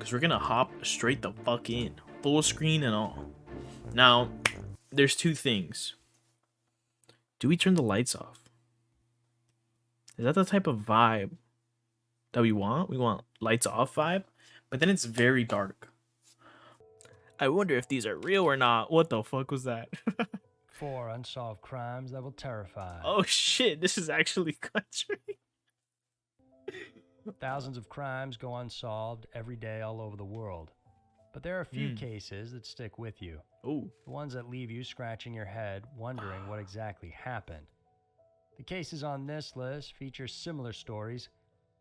because we're gonna hop straight the fuck in, full screen and all. Now, there's two things. Do we turn the lights off? Is that the type of vibe that we want? We want lights off vibe, but then it's very dark. I wonder if these are real or not. What the fuck was that? 4 unsolved crimes that will terrify. Oh shit, this is actually country. Thousands of crimes go unsolved every day all over the world. But there are a few cases that stick with you. Ooh. The ones that leave you scratching your head, wondering what exactly happened. The cases on this list feature similar stories.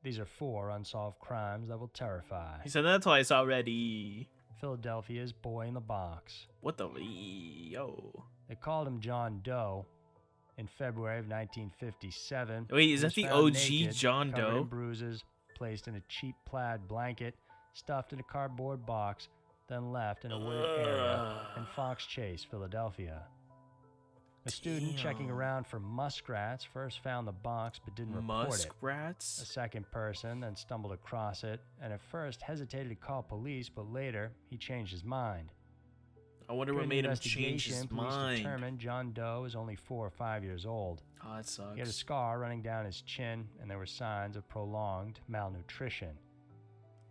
These are 4 unsolved crimes that will terrify. He said that twice already. Philadelphia's Boy in the Box. What the yo? They called him John Doe. In February of 1957. Wait, is that the OG John covered Doe? in bruises, placed in a cheap plaid blanket, stuffed in a cardboard box, then left in a wooded area in Fox Chase, Philadelphia. A student checking around for muskrats first found the box but didn't report it. Muskrats? A second person then stumbled across it and at first hesitated to call police, but later he changed his mind. I wonder what made him change his police mind. determined John Doe was only 4 or 5 years old. Oh, that sucks. He had a scar running down his chin, and there were signs of prolonged malnutrition.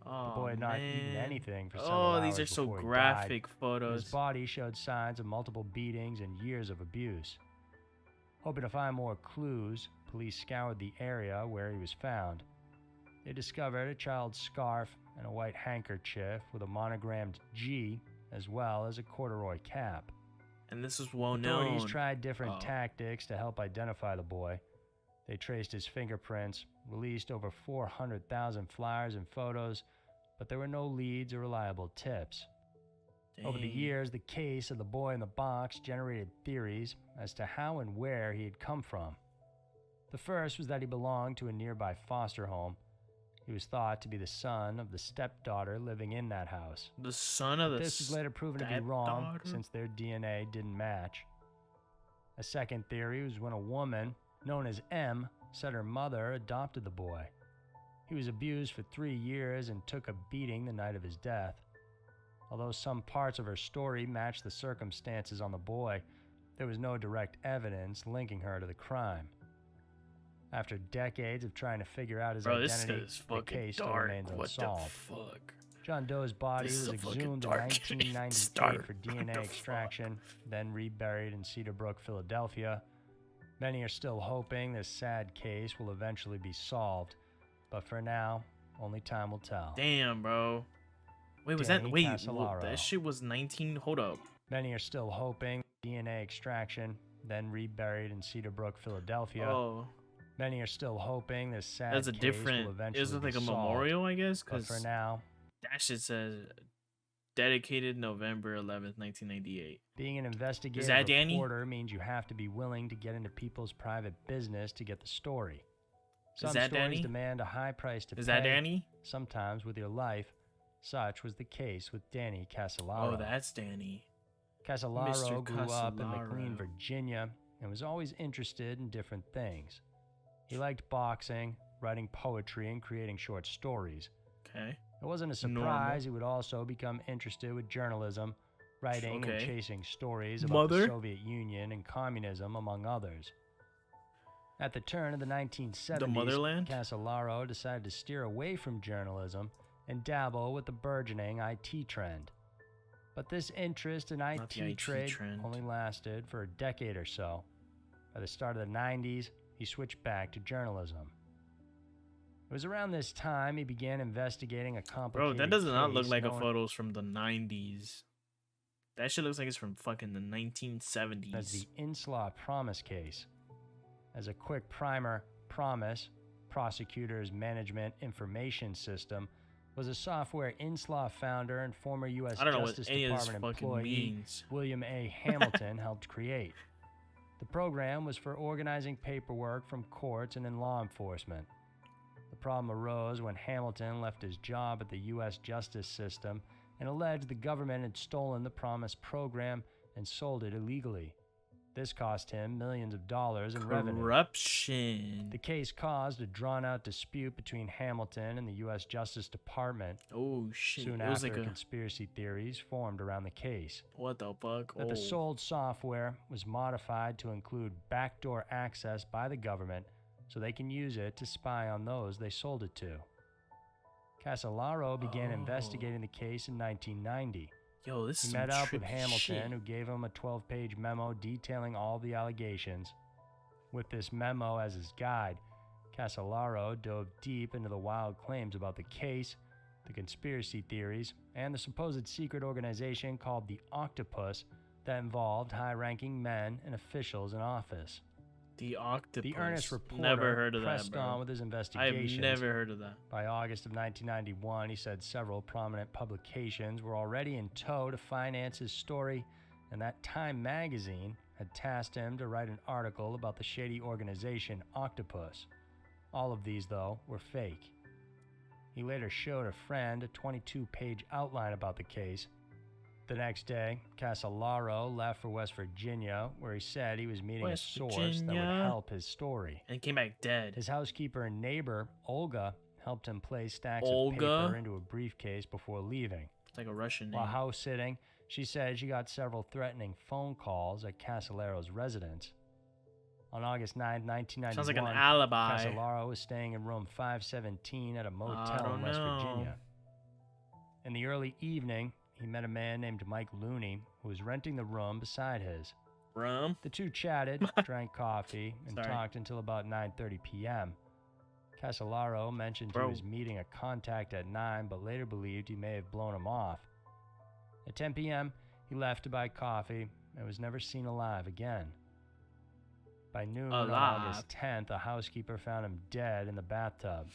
Oh, The boy had not eaten anything for several hours. Oh, these are so before he graphic died. photos. His body showed signs of multiple beatings and years of abuse. Hoping to find more clues, police scoured the area where he was found. They discovered a child's scarf and a white handkerchief with a monogrammed G, as well as a corduroy cap. And this is well known. Authorities tried different tactics to help identify the boy. They traced his fingerprints, released over 400,000 flyers and photos, but there were no leads or reliable tips. Over the years, the case of the boy in the box generated theories as to how and where he had come from. The first was that he belonged to a nearby foster home. He was thought to be the son of the stepdaughter living in that house. The son of the This was later proven to be wrong since their DNA didn't match. A second theory was when a woman, known as M, said her mother adopted the boy. He was abused for 3 years and took a beating the night of his death. Although some parts of her story matched the circumstances on the boy, there was no direct evidence linking her to the crime. After decades of trying to figure out his identity, the case still remains unsolved. John Doe's body was exhumed in 1993 for DNA extraction, then reburied in Cedar Brook, Philadelphia. Many are still hoping this sad case will eventually be solved, but for now, only time will tell. Damn, bro. Wait, was that? Wait, that shit was 19. Hold up. Many are still hoping DNA extraction, then reburied in Cedar Brook, Philadelphia. Oh. Many are still hoping this sad That's a case different. will eventually Is it like be a solved, memorial? I guess. but for now, that shit says dedicated November 11th, 1998. being an investigative Is that Danny? reporter means you have to be willing to get into people's private business to get the story. Some Is that stories Danny? demand a high price to pay. Is that Danny? Sometimes with your life. Such was the case with Danny Casolaro. Oh, that's Danny. Casolaro Mr. grew up in Casolaro. McLean, Virginia, and was always interested in different things. He liked boxing, writing poetry, and creating short stories. Okay. It wasn't a surprise he would also become interested with journalism, writing and chasing stories about the Soviet Union and communism, among others. At the turn of the 1970s, The motherland? Casolaro decided to steer away from journalism and dabble with the burgeoning IT trend. But this interest in Not the IT IT trade trend. only lasted for a decade or so. By the start of the 90s, he switched back to journalism. It was around this time he began investigating a complicated Bro, that does not look case like a known photos from the 90s. That shit looks like it's from fucking the 1970s. as the Inslaw Promise case. As a quick primer, Promise, Prosecutors Management Information System, was a software Inslaw founder and former U.S. I don't know what Justice any of this Department fucking employee means. William A. Hamilton helped create. The program was for organizing paperwork from courts and in law enforcement. The problem arose when Hamilton left his job at the U.S. justice system and alleged the government had stolen the Promise program and sold it illegally. This cost him millions of dollars in revenue. Corruption. The case caused a drawn-out dispute between Hamilton and the U.S. Justice Department. Oh shit! Soon It was after, like a conspiracy theories formed around the case. what the fuck? That the sold software was modified to include backdoor access by the government so they can use it to spy on those they sold it to. Casolaro began investigating the case in 1990. Yo, this is He met up with trippy Hamilton, shit. who gave him a 12-page memo detailing all the allegations. With this memo as his guide, Casolaro dove deep into the wild claims about the case, the conspiracy theories, and the supposed secret organization called the Octopus that involved high-ranking men and officials in office. The Octopus. The earnest reporter never heard of pressed that, bro. on with his investigations. I've never heard of that. By August of 1991, he said several prominent publications were already in tow to finance his story, and that Time magazine had tasked him to write an article about the shady organization Octopus. All of these, though, were fake. He later showed a friend a 22-page outline about the case. The next day, Casolaro left for West Virginia, where he said he was meeting a source that would help his story. And came back dead. His housekeeper and neighbor, Olga, helped him place stacks of paper into a briefcase before leaving. It's like a Russian name. While house sitting, she said she got several threatening phone calls at Casolaro's residence. On August 9, 1991, sounds like an alibi. Casolaro was staying in room 517 at a motel in West Virginia. In the early evening, he met a man named Mike Looney, who was renting the room beside his. The two chatted, drank coffee, and talked until about 9:30 p.m. Casolaro mentioned he was meeting a contact at 9, but later believed he may have blown him off. At 10 p.m., he left to buy coffee and was never seen alive again. By noon on August 10th, a housekeeper found him dead in the bathtub.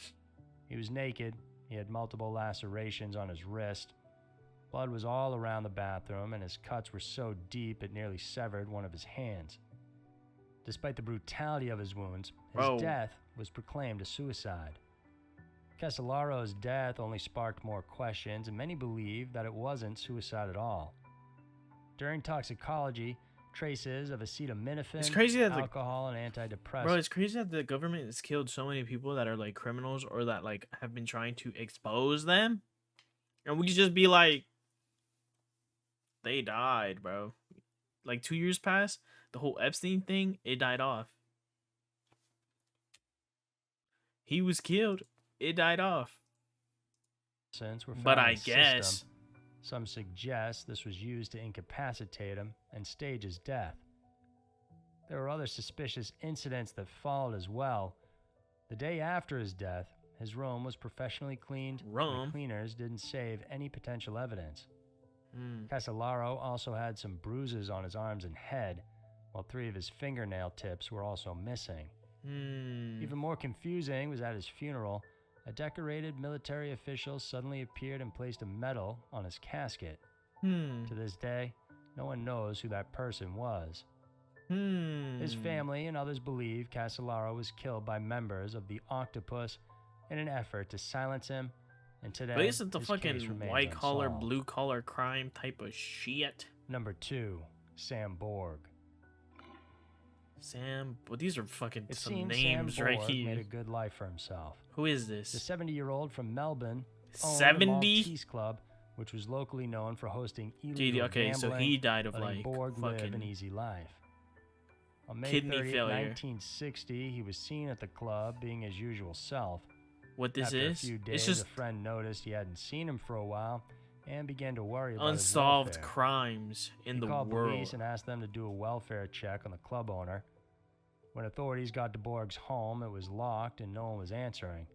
He was naked. He had multiple lacerations on his wrist. Blood was all around the bathroom, and his cuts were so deep it nearly severed one of his hands. Despite the brutality of his wounds, his death was proclaimed a suicide. Casolaro's death only sparked more questions, and many believe that it wasn't suicide at all. During toxicology, traces of acetaminophen, alcohol, and antidepressants. Bro, it's crazy that the government has killed so many people that are like criminals or that like have been trying to expose them. And we just be like, they died, bro. Like 2 years passed, the whole Epstein thing, it died off. He was killed, it died off. But I guess some suggest this was used to incapacitate him and stage his death. There were other suspicious incidents that followed as well. The day after his death, his room was professionally cleaned, and the cleaners didn't save any potential evidence. Casolaro also had some bruises on his arms and head, while 3 of his fingernail tips were also missing. Even more confusing was at his funeral, a decorated military official suddenly appeared and placed a medal on his casket. To this day, no one knows who that person was. His family and others believe Casolaro was killed by members of the Octopus in an effort to silence him, and today but isn't the his fucking case remains white collar, unsolved. blue collar crime type of shit? Number 2, Sam Borg. Sam, well, these are fucking It some seems names Sam right Borg here. made a good life for himself. Who is this? The 70-year-old from Melbourne owned 70? the Maltese Club, which was locally known for hosting illegal okay, so he died of letting like Borg live fucking an easy life. On May kidney 30th, failure. 1960, he was seen at the club being his usual self. What this After is? a few days, It's just a friend noticed he hadn't seen him for a while and began to worry about unsolved his welfare. crimes in the He called world. police and asked them to do a welfare check on the club owner. When authorities got to Borg's home, it was locked and no one was answering.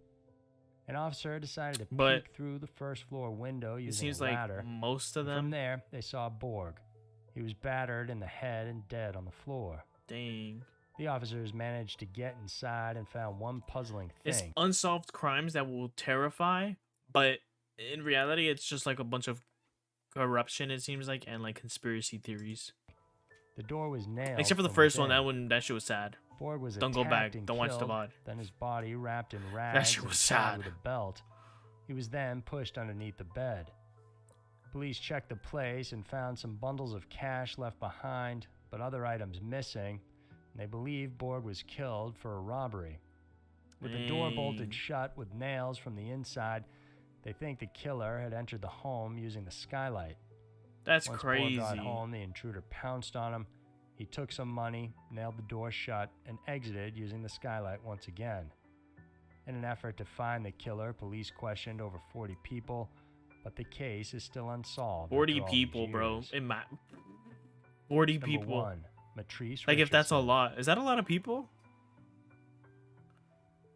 An officer decided to peek through the first floor window using a ladder. Like most of them. From there, they saw Borg. He was battered in the head and dead on the floor. Dang. The officers managed to get inside and found one puzzling thing. It's unsolved crimes that will terrify, but in reality, it's just like a bunch of corruption, it seems like, and like conspiracy theories. The door was nailed. Except for the first one, that shit was sad. Borg was Don't go back. and Don't watch the killed, VOD. Then his body wrapped in rags That shit was and tied sad. with a belt. He was then pushed underneath the bed. Police checked the place and found some bundles of cash left behind, but other items missing, and they believe Borg was killed for a robbery. With the door bolted shut with nails from the inside, they think the killer had entered the home using the skylight. That's Once crazy. Borg got home, the intruder pounced on him. He took some money, nailed the door shut, and exited using the skylight once again. In an effort to find the killer, police questioned over 40 people, but the case is still unsolved. 40 people, bro. 40 Number people. 1, Matrice Like, if that's a Richardson. lot. Is that a lot of people?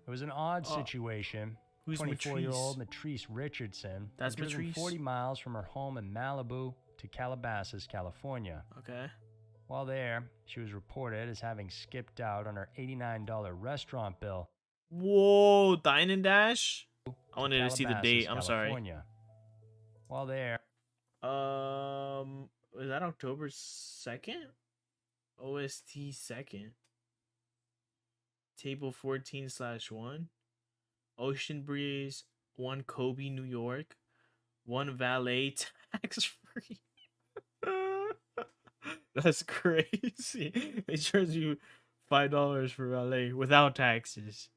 It was an odd situation. Who's 24-year-old Matrice Richardson That's was driven Matrice? 40 miles from her home in Malibu to Calabasas, California. Okay. While there, she was reported as having skipped out on her $89 restaurant bill. Whoa, Dine and Dash? I wanted to see the Calabasas, date. I'm sorry. California. While there, Was that October 2nd? OST 2nd. Table 14/1. Ocean Breeze, 1 Kobe, New York. 1 valet tax free. That's crazy. They charge you $5 for valet without taxes.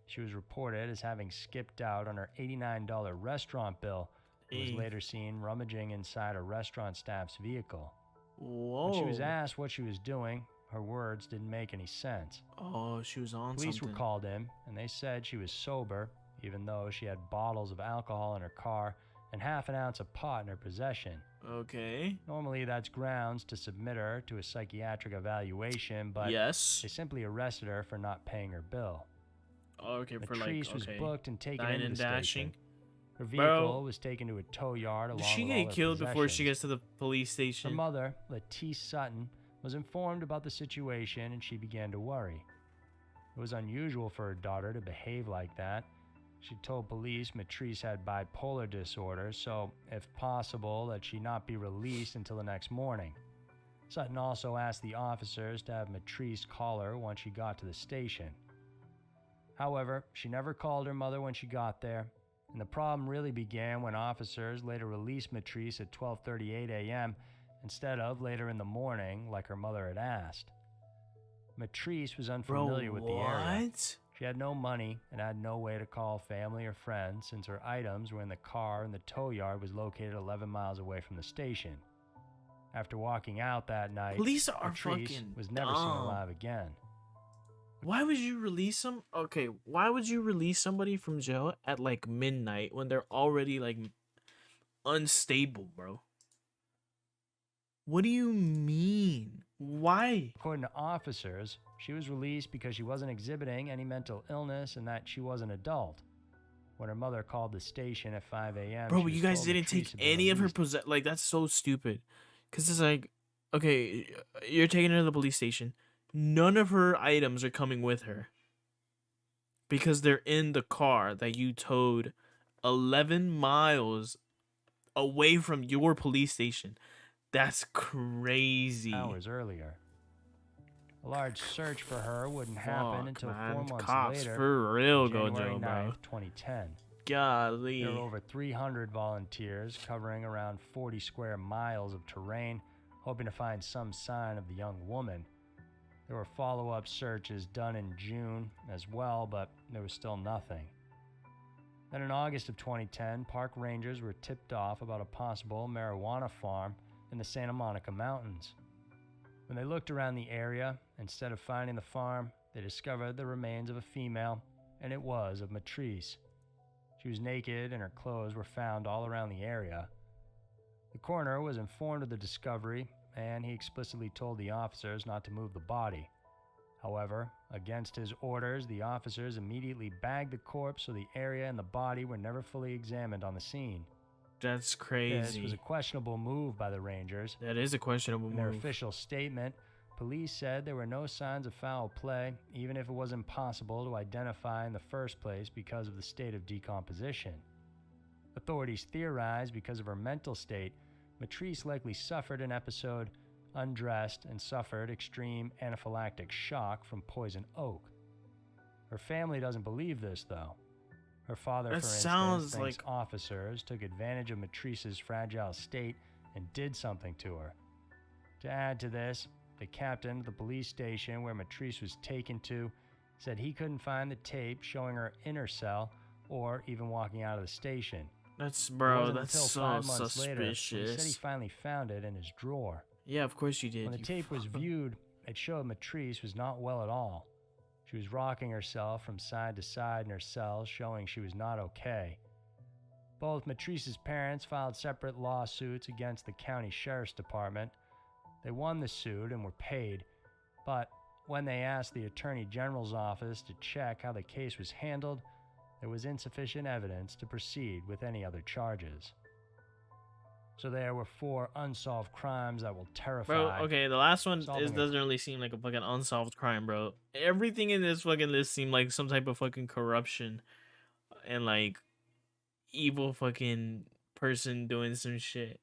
she was reported as having skipped out on her $89 restaurant bill and was Dang. later seen rummaging inside a restaurant staff's vehicle. Whoa. When she was asked what she was doing, her words didn't make any sense. Oh, she was on Police something. were called in, and they said she was sober, even though she had bottles of alcohol in her car and half an ounce of pot in her possession. Okay. Normally, that's grounds to submit her to a psychiatric evaluation, but Yes. they simply arrested her for not paying her bill. Okay, for like, Matrice was okay. booked and taken Dine into and the dashing. station. Her vehicle was taken to a tow yard along Did she with all get her killed before she possessions. gets to the police Her station? mother, Lettice Sutton, was informed about the situation and she began to worry. It was unusual for her daughter to behave like that. She told police Matrice had bipolar disorder, so if possible, that she not be released until the next morning. Sutton also asked the officers to have Matrice call her once she got to the station. However, she never called her mother when she got there, and the problem really began when officers later released Matrice at 12:38 a.m. instead of later in the morning like her mother had asked. Matrice was unfamiliar with the area. What? She had no money and had no way to call family or friends since her items were in the car and the tow yard was located 11 miles away from the station. After walking out that night, Police are Matrice fucking was never seen dumb. alive again. Why would you release some? Okay, why would you release somebody from jail at like midnight when they're already like unstable, bro? What do you mean? Why? According to officers, she was released because she wasn't exhibiting any mental illness and that she was an adult. When her mother called the station at 5 a.m., Bro, she but was you guys told didn't Matrice take had been any of her released. like, that's so stupid. Cause it's like, okay, you're taking her to the police station. None of her items are coming with her. Because they're in the car that you towed 11 miles away from your police station. That's crazy. Hours earlier. A large search for her wouldn't happen Fuck, until man. 4 months Cops later, for real, January Gojo, 9th, bro. 2010. Golly. There were over 300 volunteers covering around 40 square miles of terrain, hoping to find some sign of the young woman. There were follow-up searches done in June as well, but there was still nothing. Then in August of 2010, park rangers were tipped off about a possible marijuana farm in the Santa Monica Mountains. When they looked around the area, instead of finding the farm, they discovered the remains of a female, and it was of Matrice. She was naked and her clothes were found all around the area. The coroner was informed of the discovery, and he explicitly told the officers not to move the body. However, against his orders, the officers immediately bagged the corpse so the area and the body were never fully examined on the scene. That's This crazy. was a questionable move by the Rangers. That is a questionable In their move. official statement, police said there were no signs of foul play, even if it was impossible to identify in the first place because of the state of decomposition. Authorities theorized because of her mental state, Matrice likely suffered an episode, undressed, and suffered extreme anaphylactic shock from poison oak. Her family doesn't believe this, though. Her father, That for instance, sounds thinks like- officers took advantage of Matrice's fragile state and did something to her. To add to this, the captain of the police station where Matrice was taken to said he couldn't find the tape showing her in her cell or even walking out of the station. That's, It bro, wasn't that's until so 5 months later when he said he suspicious. finally found it in his drawer. Yeah, of course you did. When the tape was viewed, it showed Matrice was not well at all. She was rocking herself from side to side in her cell, showing she was not okay. Both Matrice's parents filed separate lawsuits against the county sheriff's department. They won the suit and were paid, but when they asked the attorney general's office to check how the case was handled, there was insufficient evidence to proceed with any other charges. So there were 4 unsolved crimes that will terrify. Bro, okay, the last one Solving doesn't really seem like a fucking unsolved crime, bro. Everything in this fucking list seemed like some type of fucking corruption and like evil fucking person doing some shit.